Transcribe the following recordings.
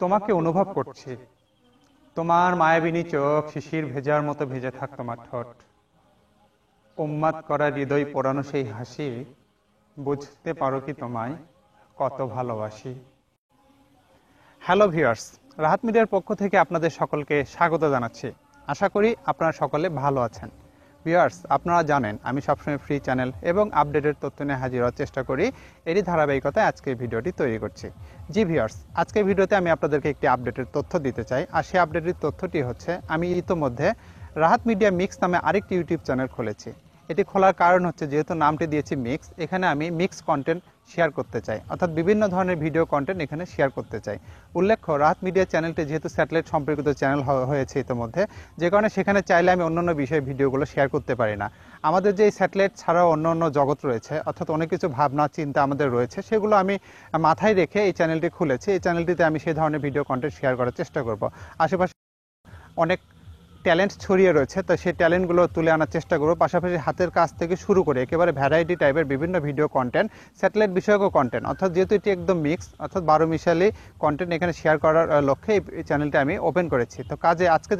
তোমাকে অনুভব করছি। তোমার মায়াবিনী চোখ শিশির ভেজার মতো ভেজে থাক তোমার ঠোঁট। উন্মাদ করা হৃদয় পোড়ানো সেই হাসি, বুঝতে পারো কি তোমায় কত ভালোবাসি। হ্যালো ভিউয়ার্স, রাহাত মিডিয়ার পক্ষ থেকে আপনাদের সকলকে স্বাগত জানাচ্ছি। আশা করি আপনারা সকলে ভালো আছেন। ভিউয়ার্স, আপনারা জানেন আমি সবসময় ফ্রি চ্যানেল এবং আপডেটের তথ্য নিয়ে হাজির হওয়ার চেষ্টা করি। এরই ধারাবাহিকতায় আজকের ভিডিওটি তৈরি করছি। জি ভিউয়ার্স, আজকের ভিডিওতে আমি আপনাদেরকে একটি আপডেটের তথ্য দিতে চাই। আর সেই আপডেটের তথ্যটি হচ্ছে, আমি ইতোমধ্যে রাহাত মিডিয়া মিক্স নামে আরেকটি ইউটিউব চ্যানেল খুলেছি। এটি খোলার কারণ হচ্ছে, যেহেতু নামটি দিয়েছি মিক্স, এখানে আমি মিক্স কন্টেন্ট শেয়ার করতে চাই, অর্থাৎ বিভিন্ন ধরনের ভিডিও কন্টেন্ট এখানে শেয়ার করতে চাই। উল্লেখ্য, রাহাত মিডিয়া চ্যানেলটি যেহেতু স্যাটেলাইট সম্পর্কিত চ্যানেল হয়েছে ইতিমধ্যে, যে কারণে সেখানে চাইলে আমি অন্যান্য বিষয়ে ভিডিওগুলো শেয়ার করতে পারি না। আমাদের যে স্যাটেলাইট ছাড়াও অন্য জগৎ রয়েছে, অর্থাৎ অনেক কিছু ভাবনা চিন্তা আমাদের রয়েছে, সেগুলো আমি মাথায় রেখে এই চ্যানেলটি খুলেছি। এই চ্যানেলটিতে আমি সেই ধরনের ভিডিও কন্টেন্ট শেয়ার করার চেষ্টা করব। আশেপাশে অনেক ট্যালেন্ট ছড়িয়ে রয়েছে, তো সেই ট্যালেন্টগুলো তুলে আনার চেষ্টা করব। পাশাপাশি হাতের কাজ থেকে শুরু করে একেবারে ভ্যারাইটি টাইপের বিভিন্ন ভিডিও কন্টেন্ট, স্যাটেলাইট বিষয়ক কন্টেন্ট, অর্থাৎ যেহেতু এটি একদম মিক্স, অর্থাৎ 12 মিশালি কন্টেন্ট এখানে শেয়ার করার লক্ষ্যে এই চ্যানেলটি আমি ওপেন করেছি। তো কাজে আজকে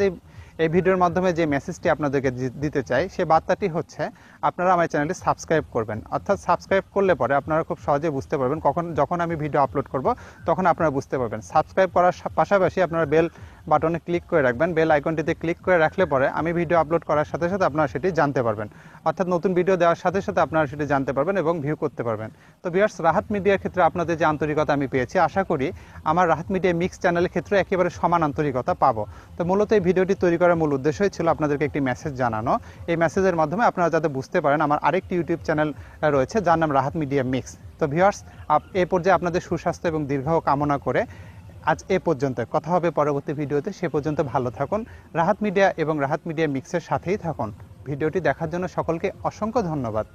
এই ভিডিওর মাধ্যমে যে মেসেজটি আপনাদেরকে দিতে চাই, সে বার্তাটি হচ্ছে, আপনারা আমার চ্যানেলটি সাবস্ক্রাইব করবেন। অর্থাৎ সাবস্ক্রাইব করলে পরে আপনারা খুব সহজে বুঝতে পারবেন, যখন আমি ভিডিও আপলোড করব তখন আপনারা বুঝতে পারবেন। সাবস্ক্রাইব করার পাশাপাশি আপনারা বেল বাটনে ক্লিক করে রাখবেন। বেল আইকনটিতে ক্লিক করে রাখলে পরে আমি ভিডিও আপলোড করার সাথে সাথে আপনারা সেটি জানতে পারবেন, অর্থাৎ নতুন ভিডিও দেওয়ার সাথে সাথে আপনারা সেটি জানতে পারবেন এবং ভিউ করতে পারবেন। তো ভিউয়ার্স, রাহাত মিডিয়ার ক্ষেত্রে আপনাদের যে আন্তরিকতা আমি পেয়েছি, আশা করি আমার রাহাত মিডিয়া মিক্স চ্যানেলের ক্ষেত্রে একেবারে সমান আন্তরিকতা পাবো। তো মূলত এই ভিডিওটি তৈরি করার মূল উদ্দেশ্যই ছিল আপনাদেরকে একটি মেসেজ জানানো। এই মেসেজের মাধ্যমে আপনারা যাতে বুঝতে পারেন, আমার আরেকটি ইউটিউব চ্যানেল রয়েছে যার নাম রাহাত মিডিয়া মিক্স। তো ভিউয়ার্স, এই পর্যায়ে আপনাদের সুস্বাস্থ্য এবং দীর্ঘায়ু কামনা করে আজ এ পর্যন্ত। কথা হবে পরবর্তী ভিডিওতে। সে পর্যন্ত ভালো থাকুন, রাহাত মিডিয়া এবং রাহাত মিডিয়া মিক্সের সাথেই থাকুন। ভিডিওটি দেখার জন্য সকলকে অসংখ্য ধন্যবাদ।